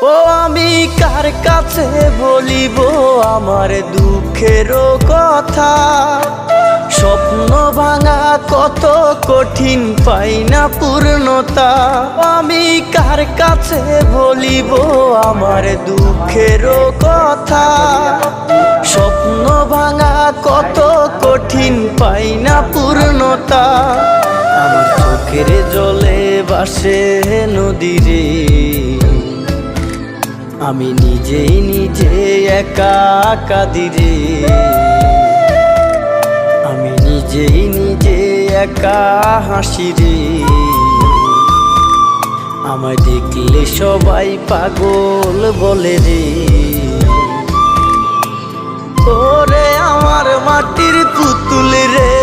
ও আমি কার কাছে বলিব আমার দুঃখের কথা, স্বপ্ন ভাঙা কত কঠিন পাই না পূর্ণতা। আমি কার কাছে বলিব আমার দুঃখের কথা, স্বপ্ন ভাঙা কত কঠিন পাই না পূর্ণতা। আমার চোখের জলে ভাসে নদীরে, আমি নিজেই নিজে একা কাঁদিরে, আমি নিজেই নিজে একা হাসিরে। আমায় দেখলে সবাই পাগল বলে রে। ওরে আমার মাটির পুতুল রে,